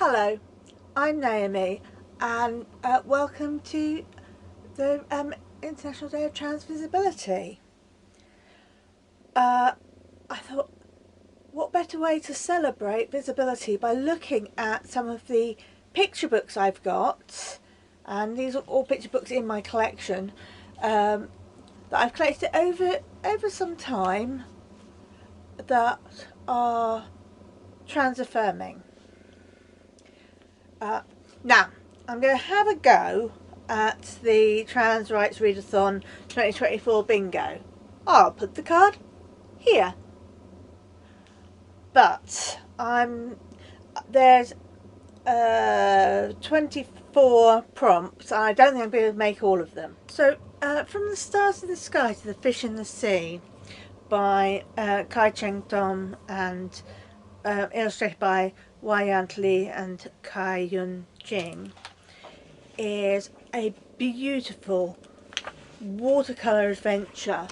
Hello, I'm Naomi and welcome to the International Day of Trans Visibility. I thought, what better way to celebrate visibility by looking at some of the picture books I've got, and these are all picture books in my collection that I've collected over some time that are trans affirming. Now, I'm going to have a go at the Trans Rights Readathon 2024 bingo. I'll put the card here. But there's 24 prompts, and I don't think I'm going to make all of them. So, From the Stars in the Sky to the Fish in the Sea by Kai Cheng Tom and illustrated by Wayant Lee and Kai Yun Jing, is a beautiful watercolour adventure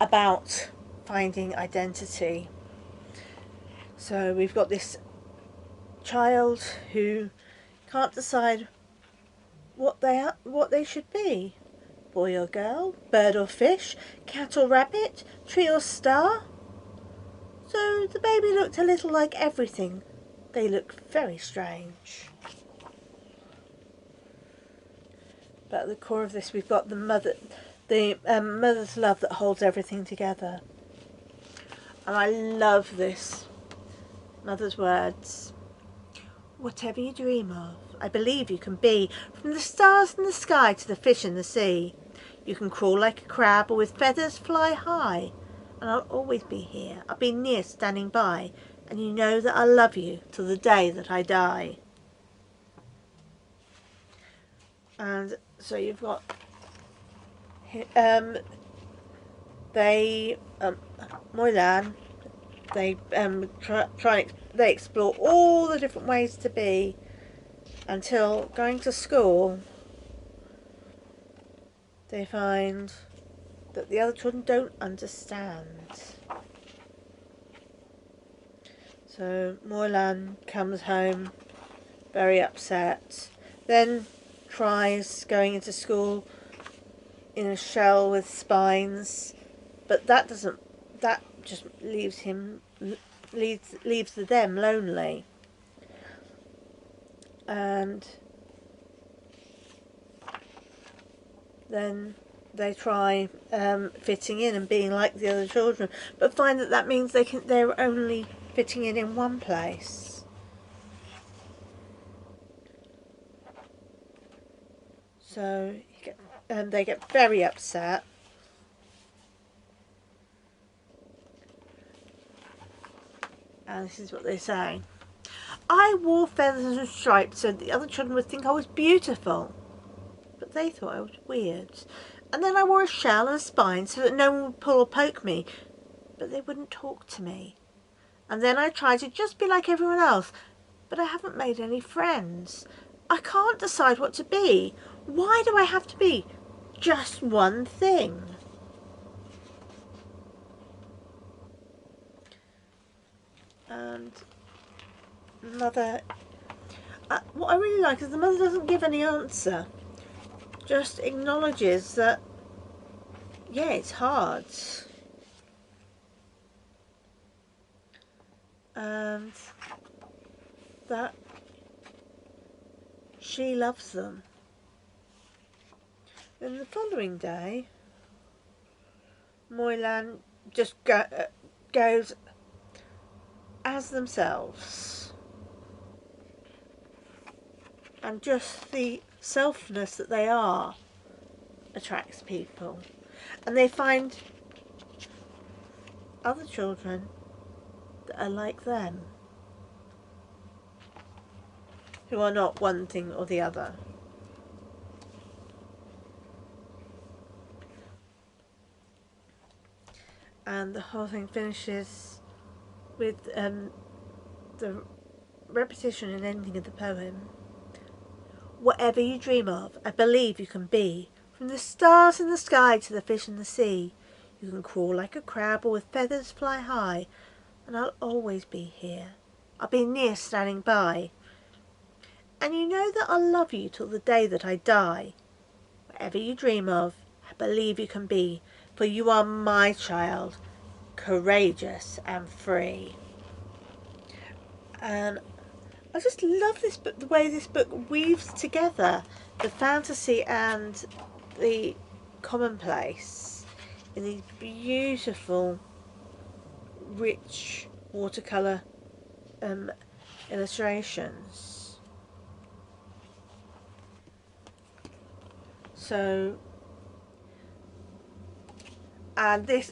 about finding identity. So we've got this child who can't decide what they should be. Boy or girl, bird or fish, cat or rabbit, tree or star. So the baby looked a little like everything. They look very strange. But at the core of this, we've got the mother's love that holds everything together. And I love this mother's words. Whatever you dream of, I believe you can be. From the stars in the sky to the fish in the sea. You can crawl like a crab or with feathers fly high. And I'll always be here. I'll be near standing by. And you know that I'll love you till the day that I die. And so you've got Melon, they explore all the different ways to be until going to school they find that the other children don't understand. So Melon comes home very upset, then tries going into school in a shell with spines, but that just leaves them lonely. And then they try fitting in and being like the other children, but find that means they're only fitting in one place. So they get very upset. And this is what they say. I wore feathers and stripes so the other children would think I was beautiful. But they thought I was weird. And then I wore a shell and a spine so that no one would pull or poke me. But they wouldn't talk to me. And then I tried to just be like everyone else. But I haven't made any friends. I can't decide what to be. Why do I have to be just one thing? And mother, what I really like is the mother doesn't give any answer, just acknowledges that, yeah, it's hard, and that she loves them. Then the following day, Melon just goes as themselves, and just the selfness that they are attracts people, and they find other children that are like them, who are not one thing or the other. And the whole thing finishes with the repetition and ending of the poem. Whatever you dream of, I believe you can be. From the stars in the sky to the fish in the sea. You can crawl like a crab or with feathers fly high. And I'll always be here. I'll be near standing by. And you know that I'll love you till the day that I die. Whatever you dream of, I believe you can be, for you are my child, courageous and free. And I just love this book, the way this book weaves together the fantasy and the commonplace in these beautiful, rich watercolour illustrations. So, and this,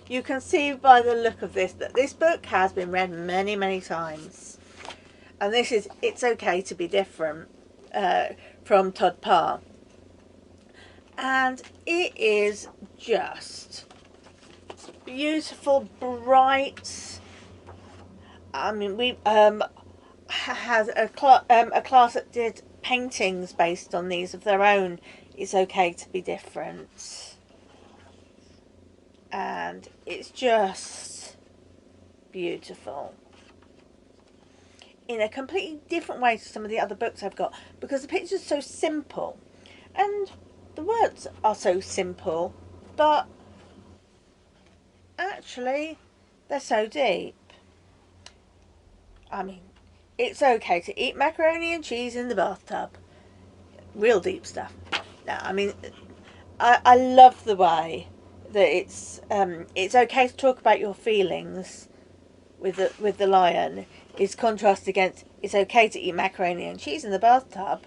you can see by the look of this that this book has been read many, many times. And this is It's Okay to Be Different from Todd Parr. And it is just beautiful, bright. I mean, we had a class that did paintings based on these of their own. It's Okay to Be Different. And it's just beautiful. In a completely different way to some of the other books I've got, because the pictures are so simple and the words are so simple, but actually they're so deep. I mean, it's okay to eat macaroni and cheese in the bathtub. Real deep stuff. Now, I mean, I love the way that it's okay to talk about your feelings with the lion is contrast against it's okay to eat macaroni and cheese in the bathtub,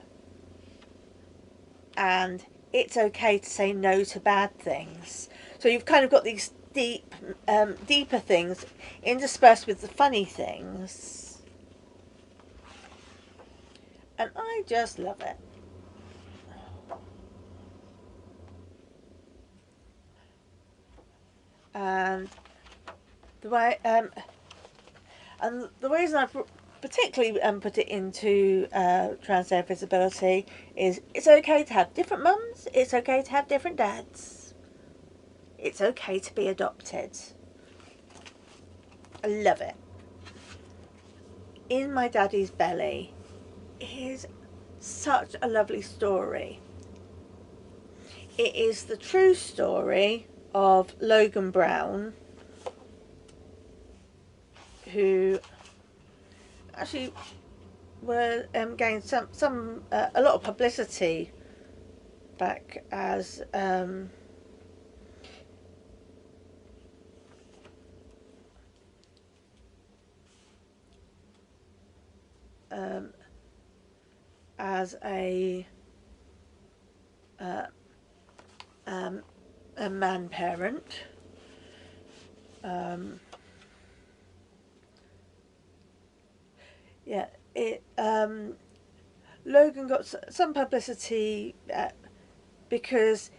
and it's okay to say no to bad things. So you've kind of got these deeper things interspersed with the funny things, and I just love it. And the way and the reason I particularly put it into transgender visibility is it's okay to have different mums, it's okay to have different dads, it's okay to be adopted. I love it. In My Daddy's Belly is such a lovely story. It is the true story of Logan Brown, who actually were gained a lot of publicity back as a man parent. Yeah, it Logan got some publicity because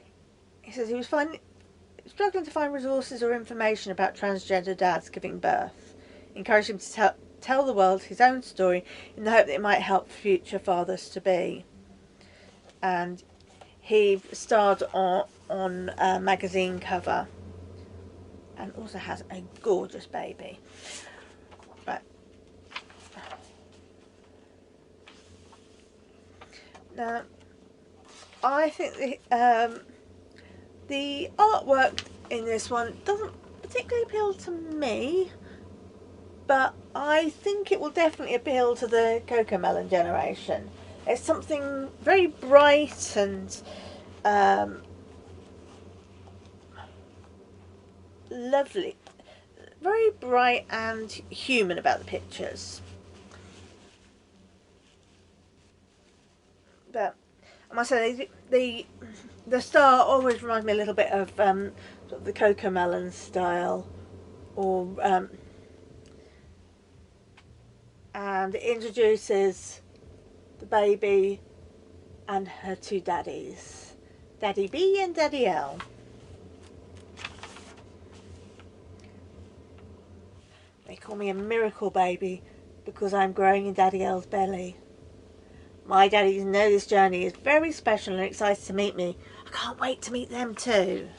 he says he was struggling to find resources or information about transgender dads giving birth, encouraged him to tell the world his own story in the hope that it might help future fathers to be. And he starred on a magazine cover and also has a gorgeous baby. Right. Now, I think the artwork in this one doesn't particularly appeal to me, but I think it will definitely appeal to the Coco Melon generation. It's something very bright and lovely, very bright and human about the pictures. But I must say, the star always reminds me a little bit of sort of the Coco Melon style, or and it introduces the baby and her two daddies, Daddy B and Daddy L. They call me a miracle baby because I'm growing in Daddy L's belly. My daddies know this journey is very special and excited to meet me. I can't wait to meet them too.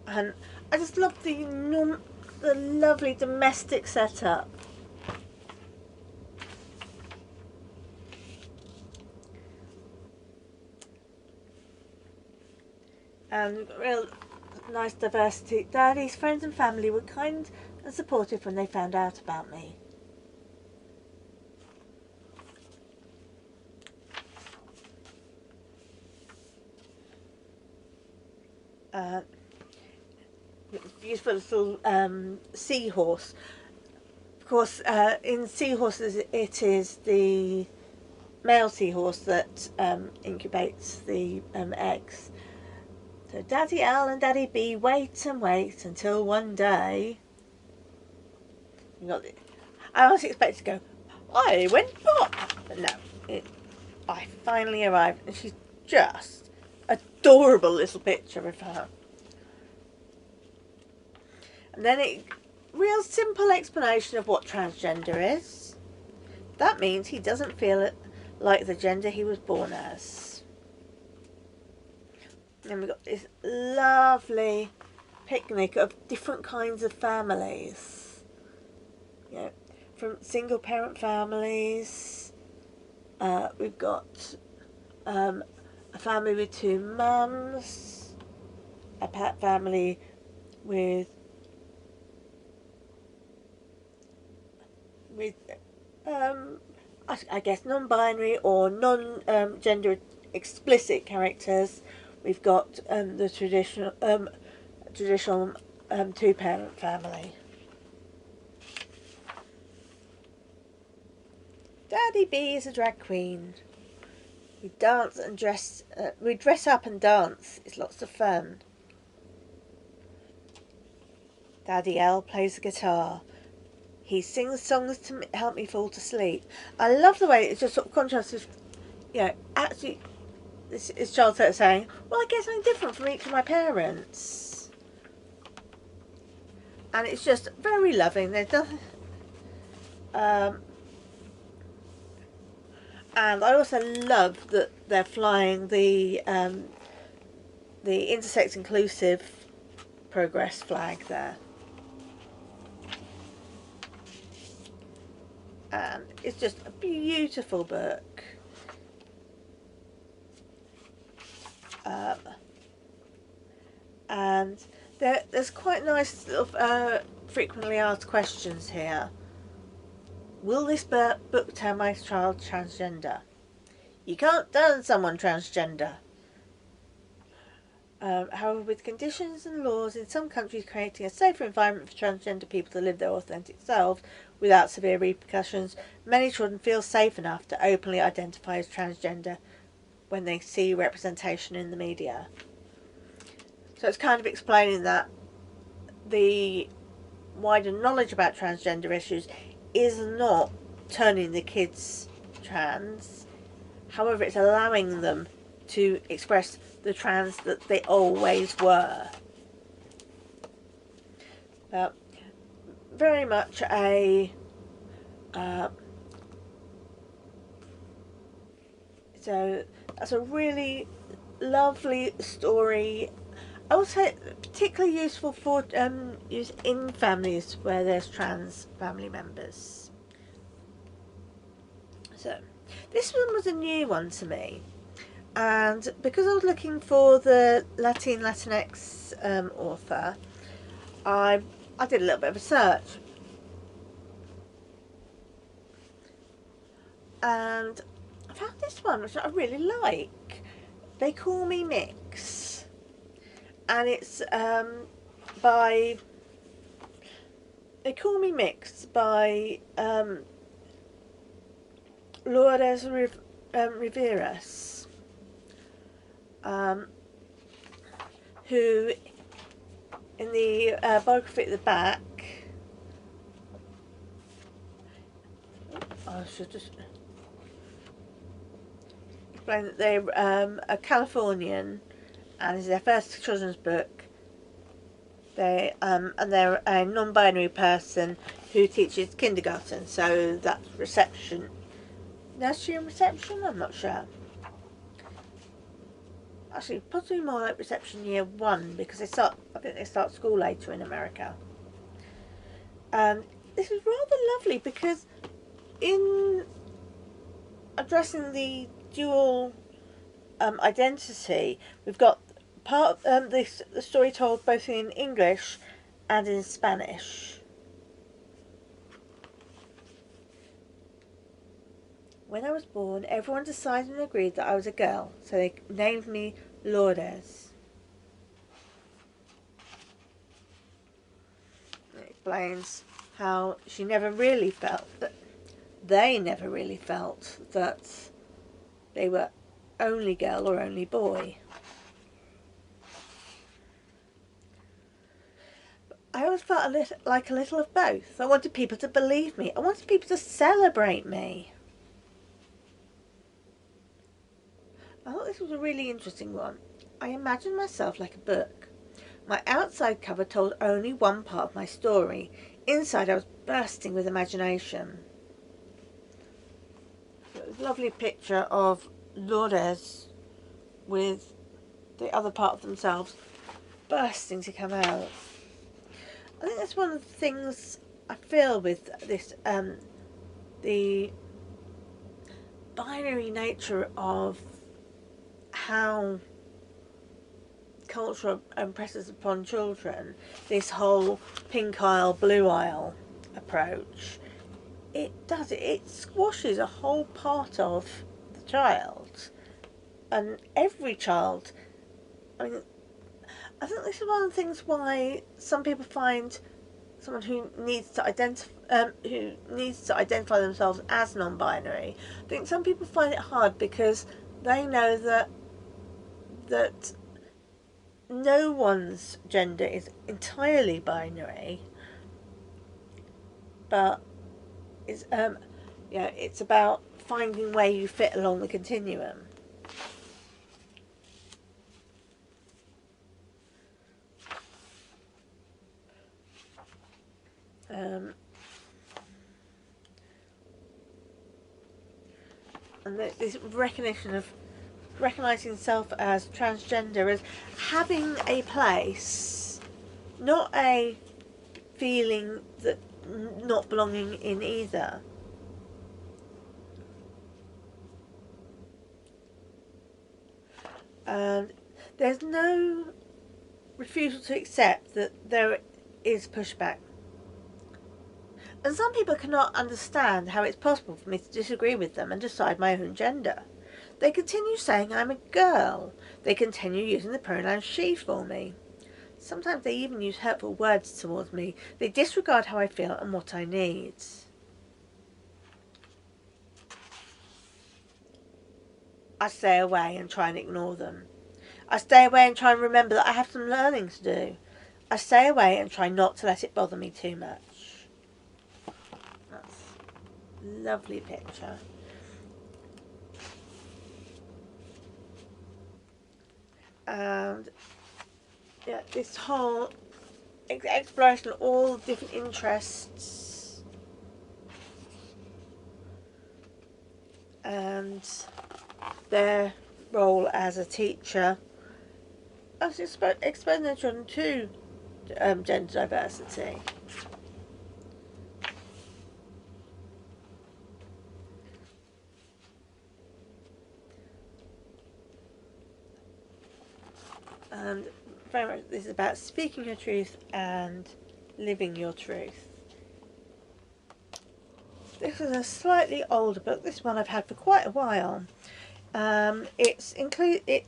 And I just love the lovely domestic setup. and real nice diversity. Daddy's friends and family were kind and supportive when they found out about me. Beautiful little seahorse. Of course, in seahorses, it is the male seahorse that incubates the eggs. So Daddy L and Daddy B wait and wait until one day. You got the, I was expected to go, I went pop, but no, I finally arrived, and she's just adorable little picture of her. And then real simple explanation of what transgender is. That means he doesn't feel like the gender he was born as. And we've got this lovely picnic of different kinds of families. You know, from single parent families, we've got a family with two mums, a family with I guess non-binary or non-gender explicit characters. We've got the traditional two-parent family. Daddy B is a drag queen. We dance and dress. We dress up and dance. It's lots of fun. Daddy L plays the guitar. He sings songs to help me fall to sleep. I love the way it's just sort of contrasts with, actually, this is Charles saying, well, I get something different from each of my parents. And it's just very loving. There's nothing. And I also love that they're flying the intersex inclusive progress flag there. And it's just a beautiful book. And there's quite nice little frequently asked questions here. Will this book turn my child transgender? You can't turn someone transgender. However, with conditions and laws in some countries creating a safer environment for transgender people to live their authentic selves without severe repercussions, many children feel safe enough to openly identify as transgender when they see representation in the media. So it's kind of explaining that the wider knowledge about transgender issues is not turning the kids trans. However, it's allowing them to express the trans that they always were. Very much so that's a really lovely story. I would say particularly useful for use in families where there's trans family members. So this one was a new one to me, and because I was looking for the Latinx author, I did a little bit of a search, and I found this one which I really like. They Call Me Mix, and it's by They Call Me Mix by Lourdes Riveras, who in the biography at the back, I should just explain that they're a Californian, and it's their first children's book. They're a non-binary person who teaches kindergarten, so that's reception, nursery and reception. I'm not sure. Actually, possibly more like reception year 1, because I think they start school later in America. And this is rather lovely because in addressing the dual identity, we've got part the story told both in English and in Spanish. When I was born, everyone decided and agreed that I was a girl, so they named me Lourdes. It explains how she never really felt that they never really felt that they were only girl or only boy. I always felt like a little of both. I wanted people to believe me. I wanted people to celebrate me. I thought this was a really interesting one. I imagined myself like a book. My outside cover told only one part of my story. Inside I was bursting with imagination. It was a lovely picture of Lourdes with the other part of themselves bursting to come out. I think that's one of the things I feel with this, the binary nature of how culture impresses upon children, this whole pink aisle, blue aisle approach. It squashes a whole part of the child. And every child, I mean, I think this is one of the things why some people find someone who needs to identify themselves as non-binary. I think some people find it hard because they know that no one's gender is entirely binary, but it's about finding where you fit along the continuum. And this recognising self as transgender as having a place, not a feeling that not belonging in either. And there's no refusal to accept that there is pushback. And some people cannot understand how it's possible for me to disagree with them and decide my own gender. They continue saying I'm a girl. They continue using the pronoun she for me. Sometimes they even use hurtful words towards me. They disregard how I feel and what I need. I stay away and try and ignore them. I stay away and try and remember that I have some learning to do. I stay away and try not to let it bother me too much. That's a lovely picture. And yeah, this whole exploration of all different interests and their role as a teacher. I was exposing their children to gender diversity. And very much this is about speaking your truth and living your truth. This is a slightly older book. This one I've had for quite a while. It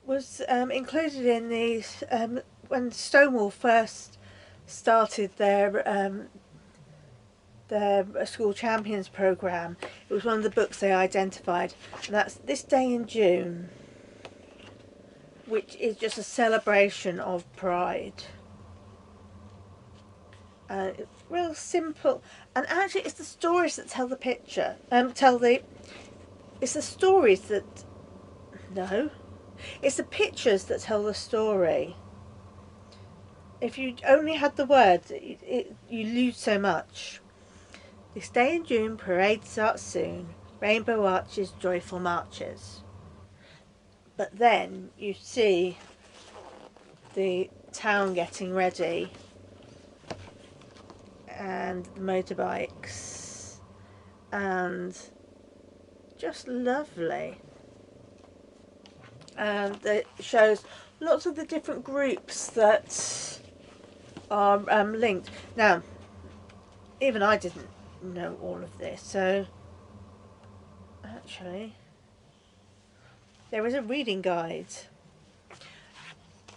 was included in these when Stonewall first started their school champions program. It was one of the books they identified, and that's This Day in June, which is just a celebration of pride. It's real simple, and actually it's the stories that tell the picture. It's the stories that, no, it's the pictures that tell the story. If you only had the words, you lose so much. This day in June, parade starts soon. Rainbow arches, joyful marches. But then you see the town getting ready and the motorbikes and just lovely. and it shows lots of the different groups that are linked. Now, even I didn't know all of this, so actually there is a reading guide.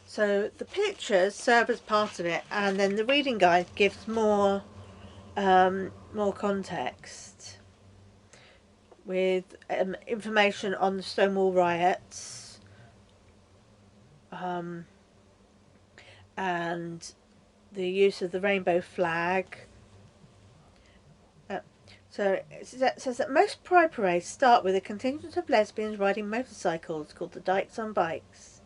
So the pictures serve as part of it, and then the reading guide gives more context with information on the Stonewall riots, and the use of the rainbow flag. So it says that most pride parades start with a contingent of lesbians riding motorcycles called the Dykes on Bikes.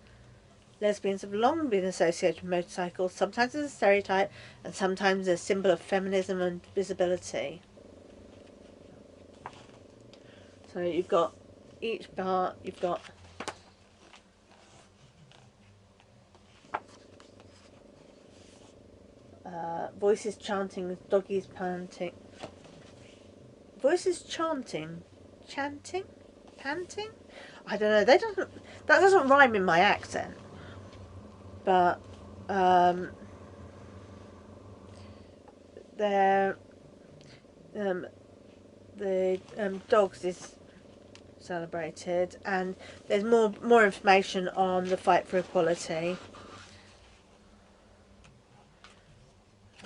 Lesbians have long been associated with motorcycles, sometimes as a stereotype and sometimes as a symbol of feminism and visibility. So you've got each part, you've got voices chanting, doggies panting. Voices chanting? Panting? I don't know. That doesn't rhyme in my accent. But the dogs is celebrated, and there's more information on the fight for equality.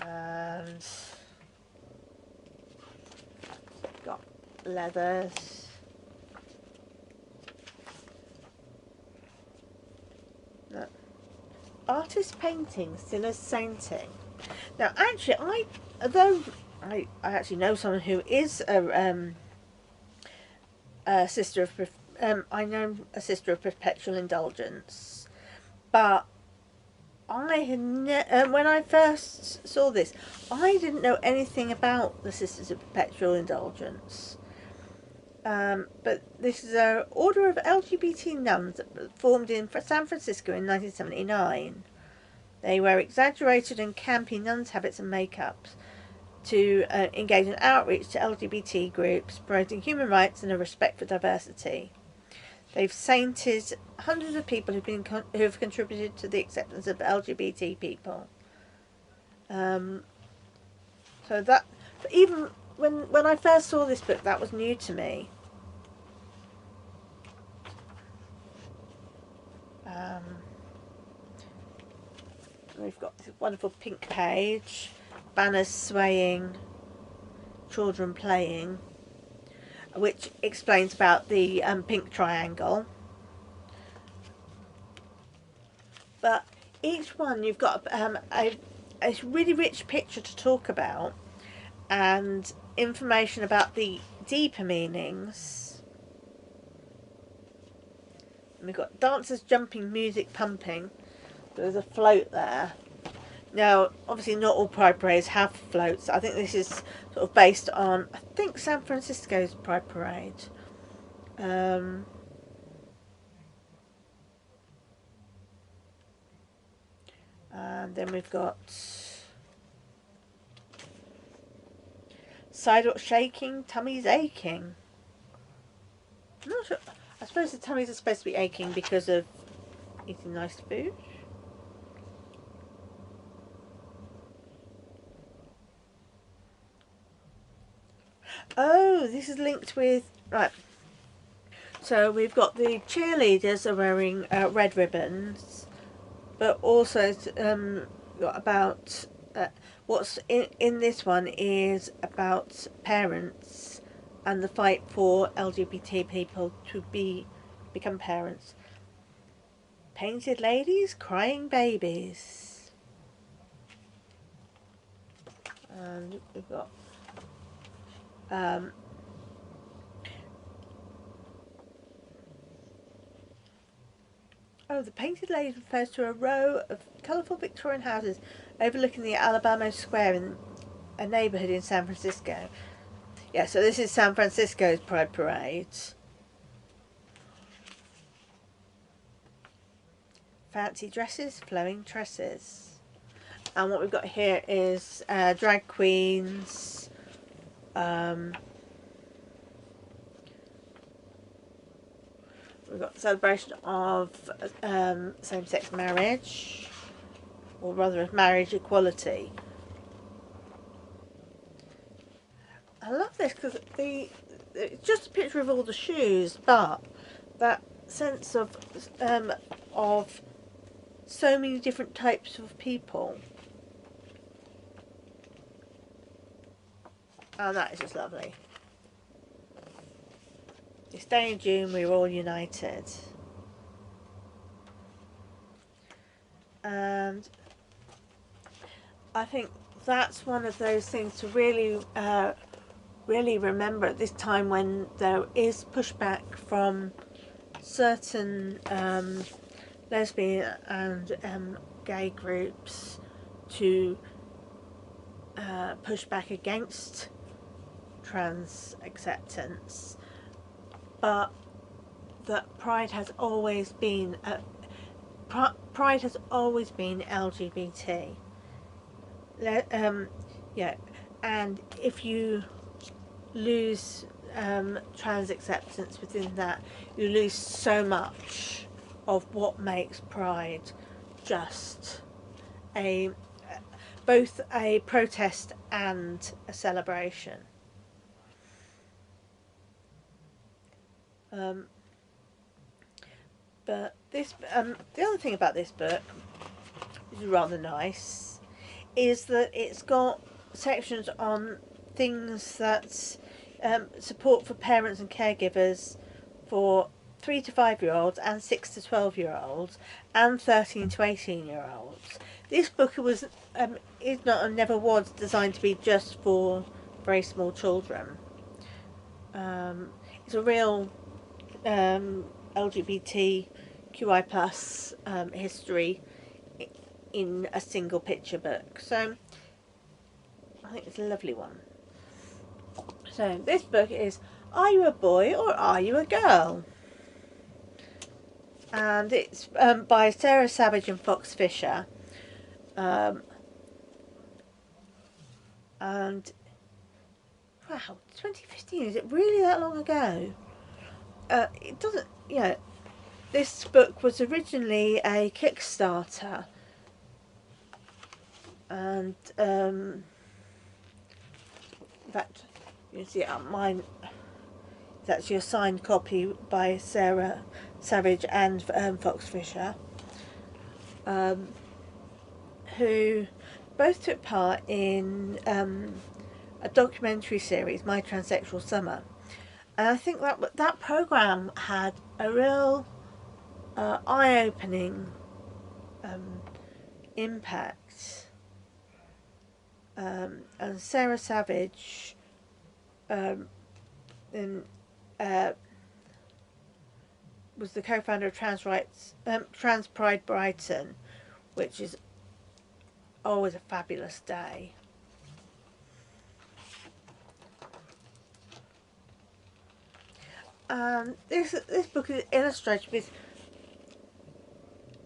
And got leathers. No. Artist painting still as sainting. Now, actually, I actually know someone who is a sister of I know a sister of perpetual indulgence, but I had when I first saw this, I didn't know anything about the Sisters of Perpetual Indulgence. But this is an order of LGBT nuns that formed in San Francisco in 1979. They wear exaggerated and campy nuns' habits and makeups to engage in outreach to LGBT groups, promoting human rights and a respect for diversity. They've sainted hundreds of people who have contributed to the acceptance of LGBT people. So that, even when I first saw this book, that was new to me. We've got this wonderful pink page, banners swaying, children playing, which explains about the pink triangle. But each one you've got a really rich picture to talk about, and information about the deeper meanings. And we've got dancers jumping, music pumping. There's a float there. Now, obviously not all pride parades have floats. I think this is sort of based on, I think, San Francisco's pride parade. And then we've got sidewalk shaking, tummies aching. I'm not sure. I suppose the tummies are supposed to be aching because of eating nice food. Oh, this is linked with... Right. So we've got the cheerleaders are wearing red ribbons, but also about... what's in this one is about parents and the fight for LGBT people to become parents. Painted ladies, crying babies. And we've got the painted lady refers to a row of colourful Victorian houses overlooking the Alabama Square in a neighbourhood in San Francisco. Yeah, so this is San Francisco's Pride Parade. Fancy dresses, flowing tresses. And what we've got here is drag queens, we've got the celebration of same-sex marriage, or rather marriage equality. I love this because it's just a picture of all the shoes, but that sense of so many different types of people. Oh, that is just lovely. This day in June, we were all united. And I think that's one of those things to really remember at this time, when there is pushback from certain lesbian and gay groups to push back against trans acceptance, but that Pride has always been LGBT. Yeah, and if you lose trans acceptance within that, you lose so much of what makes Pride just both a protest and a celebration. But this, the other thing about this book, which is rather nice, is that it's got sections on things that support for parents and caregivers for 3 to 5 year olds and 6 to 12 year olds and 13 to 18 year olds. This book is not and never was designed to be just for very small children. It's a real LGBTQI plus history in a single picture book. So I think it's a lovely one. So this book is Are You a Boy or Are You a Girl? And it's by Sarah Savage and Fox Fisher. And wow, 2015, is it really that long ago? It doesn't, this book was originally a Kickstarter, and in fact, you can see it on mine. It's actually a signed copy by Sarah Savage and Fox Fisher, who both took part in a documentary series, My Transsexual Summer. And I think that programme had a real eye-opening impact. And Sarah Savage was the co-founder of Trans Pride Brighton, which is always a fabulous day. This book is illustrated with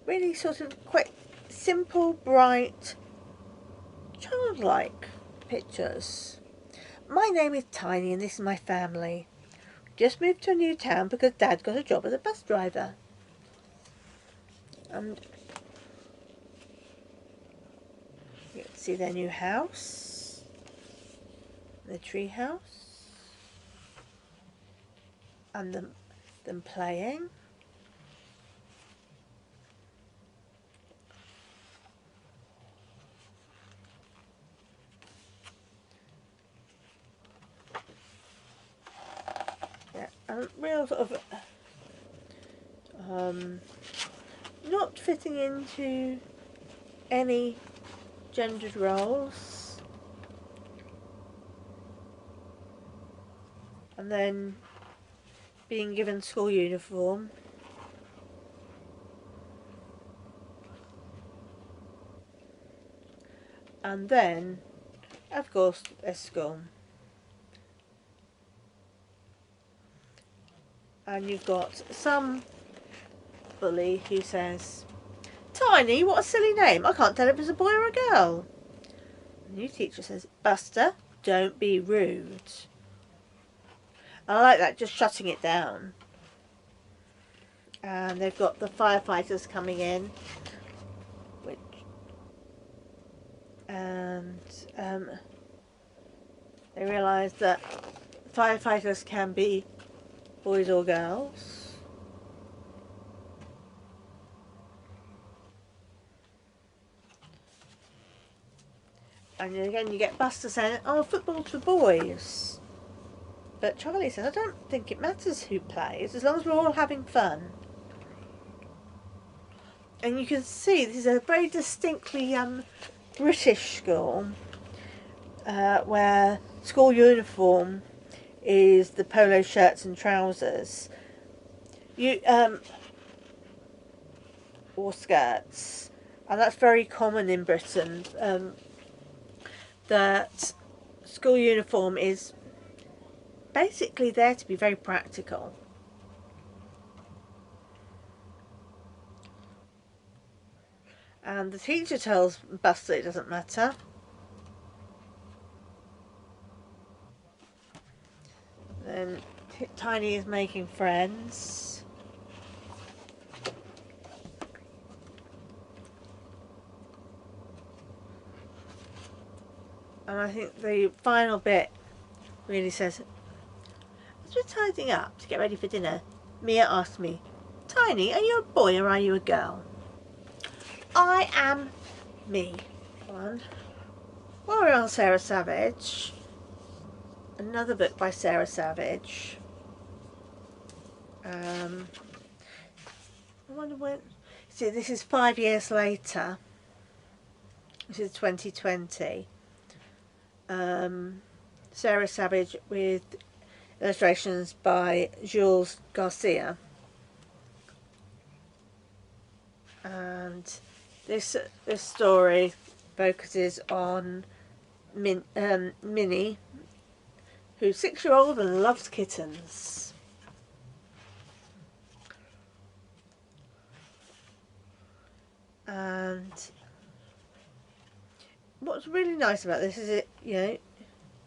really sort of quite simple, bright, childlike pictures. My name is Tiny and this is my family. Just moved to a new town because Dad got a job as a bus driver. And you can see their new house, the tree house. And them playing. Yeah, a real sort of not fitting into any gendered roles, and then being given school uniform. And then, of course, there's school. And you've got some bully who says, Tiny, what a silly name. I can't tell if it's a boy or a girl. The new teacher says, Buster, don't be rude. I like that, just shutting it down. and they've got the firefighters coming in, which and they realise that firefighters can be boys or girls. And again you get Buster saying, oh, football's for boys. But Charlie says, I don't think it matters who plays, as long as we're all having fun. And you can see this is a very distinctly British school, where school uniform is the polo shirts and trousers, or skirts, and that's very common in Britain. That school uniform is basically there to be very practical. And the teacher tells Buster it doesn't matter. Then Tiny is making friends. And I think the final bit really says, as we're tidying up to get ready for dinner, Mia asked me, Tiny, are you a boy or are you a girl? I am me. One. While we're on Sarah Savage, another book by Sarah Savage. I wonder when. See, this is 5 years later. This is 2020. Sarah Savage with illustrations by Jules Garcia. And this story focuses on Minnie, who's 6-year-old and loves kittens. And what's really nice about this is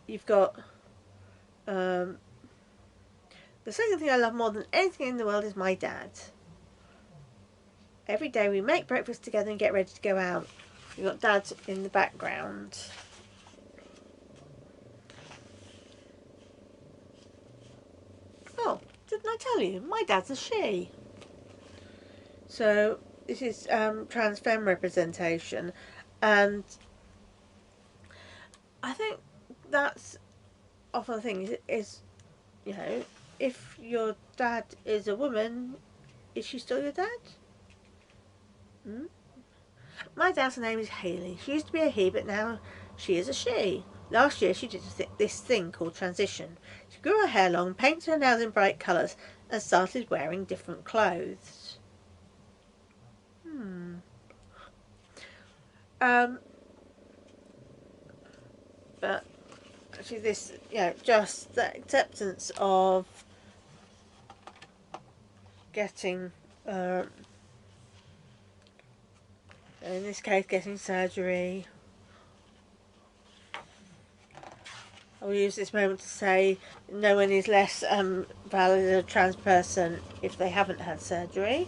you've got the second thing I love more than anything in the world is my dad. Every day we make breakfast together and get ready to go out. You've got Dad in the background. Oh, didn't I tell you? My dad's a she. So this is trans femme representation, and I think that's often the thing is if your dad is a woman, is she still your dad? My dad's name is Hayley. She used to be a he, but now she is a she. Last year she did this thing called transition. She grew her hair long, painted her nails in bright colours, and started wearing different clothes. But actually this, just the acceptance of getting, in this case, getting surgery. I will use this moment to say no one is less valid as a trans person if they haven't had surgery.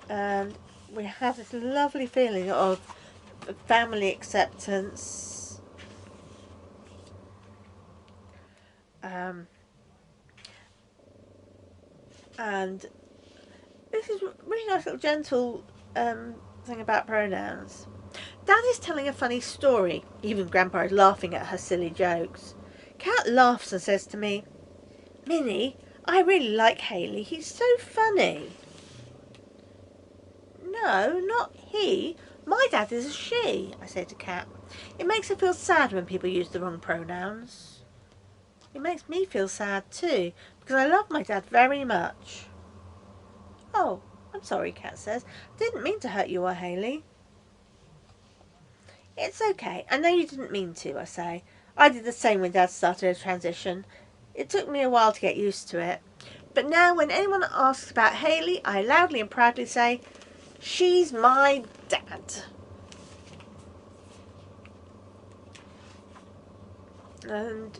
And we have this lovely feeling of family acceptance. And this is a really nice little gentle thing about pronouns. Dad is telling a funny story. Even Grandpa is laughing at her silly jokes. Cat laughs and says to me, Minnie, I really like Hayley. He's so funny. No, not he. My dad is a she, I say to Cat. It makes her feel sad when people use the wrong pronouns. It makes me feel sad too, because I love my dad very much. Oh, I'm sorry, Cat says. I didn't mean to hurt you or Hayley. It's okay. I know you didn't mean to, I say. I did the same when Dad started a transition. It took me a while to get used to it. But now when anyone asks about Hayley, I loudly and proudly say, she's my dad. And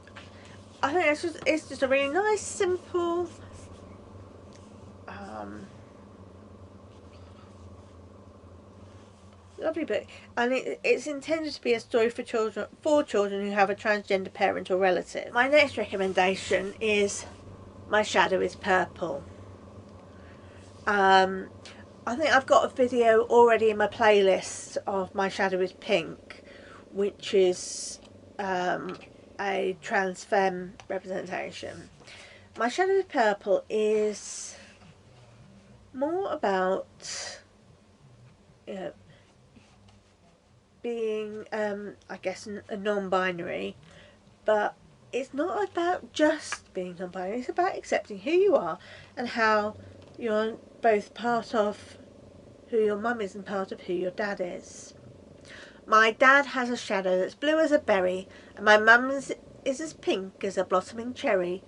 I think it's just a really nice, simple lovely book, and it's intended to be a story for children who have a transgender parent or relative. My next recommendation is My Shadow is Purple. I think I've got a video already in my playlist of My Shadow is Pink, which is a trans femme representation. My Shadow is Purple is more about, you know, being, I guess, a non-binary, but it's not about just being non-binary. It's about accepting who you are and how you're both part of who your mum is and part of who your dad is. My dad has a shadow that's blue as a berry, and my mum's is as pink as a blossoming cherry.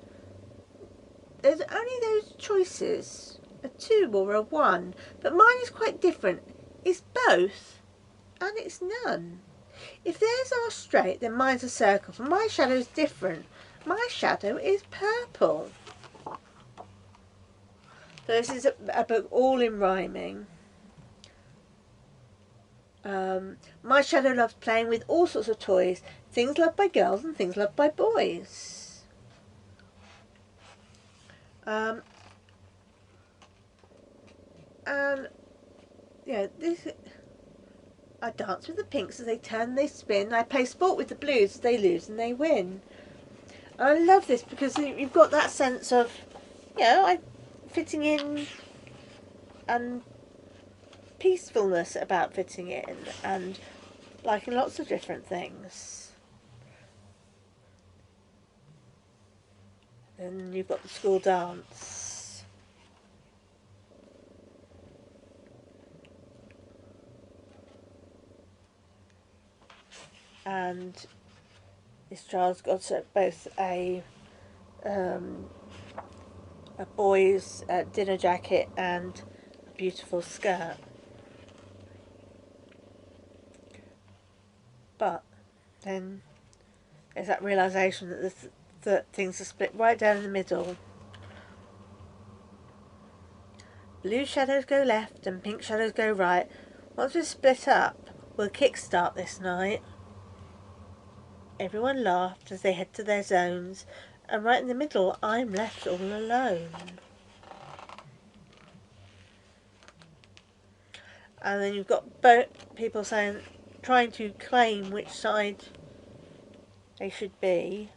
There's only those choices, a 2 or a 1, but mine is quite different. It's both, and it's none. If theirs are straight, then mine's a circle, and my shadow is different. My shadow is purple. So this is a book all in rhyming. My shadow loves playing with all sorts of toys, things loved by girls and things loved by boys. And this. I dance with the pinks as they turn and they spin. I play sport with the blues as they lose and they win. And I love this because you've got that sense of, fitting in and peacefulness about fitting in and liking lots of different things. Then you've got the school dance. And this child's got both a boy's dinner jacket and a beautiful skirt. But then there's that realisation that things are split right down in the middle. Blue shadows go left and pink shadows go right. Once we're split up, we'll kickstart this night. Everyone laughed as they head to their zones, and right in the middle, I'm left all alone. And then you've got both people trying to claim which side they should be.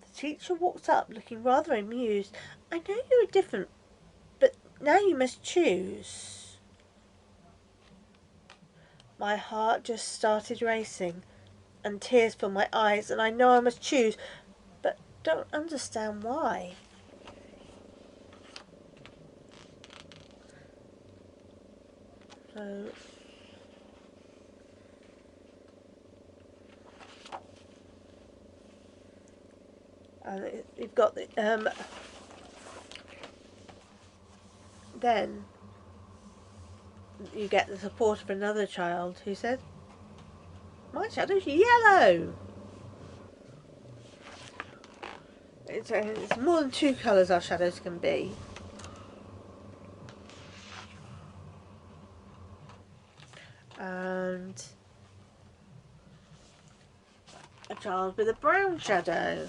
The teacher walks up looking rather amused. I know you are different, but now you must choose. My heart just started racing and tears filled my eyes, and I know I must choose, but don't understand why. So you've got the then you get the support of another child who says, my shadow's yellow. It's more than 2 colours our shadows can be. And a child with a brown shadow.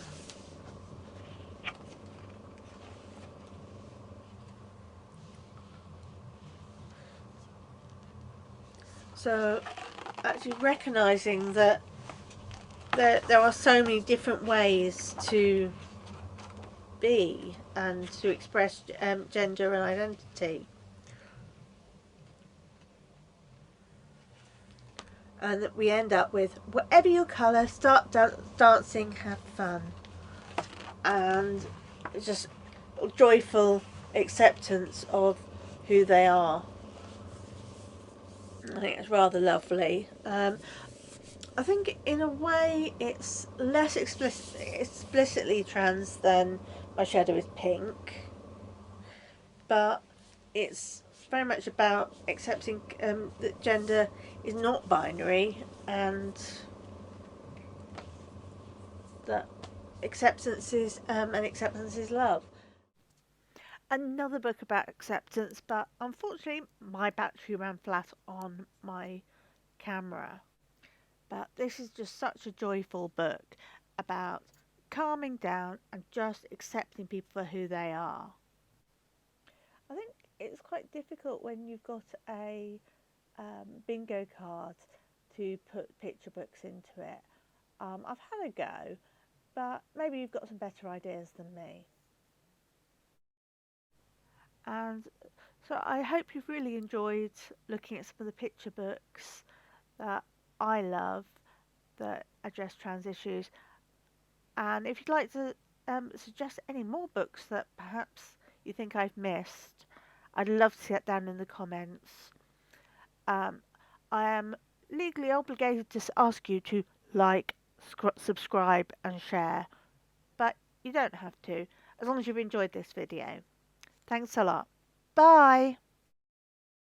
So actually recognising that there are so many different ways to be and to express gender and identity. And that we end up with, whatever your colour, start dancing, have fun. And it's just joyful acceptance of who they are. I think it's rather lovely. I think in a way it's less explicitly trans than My Shadow is Pink, but it's very much about accepting that gender is not binary and that acceptance is love. another book about acceptance, but unfortunately my battery ran flat on my camera. But this is just such a joyful book about calming down and just accepting people for who they are. I think it's quite difficult when you've got a bingo card to put picture books into it. I've had a go, but maybe you've got some better ideas than me. And so I hope you've really enjoyed looking at some of the picture books that I love that address trans issues. And if you'd like to suggest any more books that perhaps you think I've missed, I'd love to see it down in the comments. Um, I am legally obligated to ask you to like, subscribe, and share, but you don't have to, as long as you've enjoyed this video. Thanks a lot. Bye!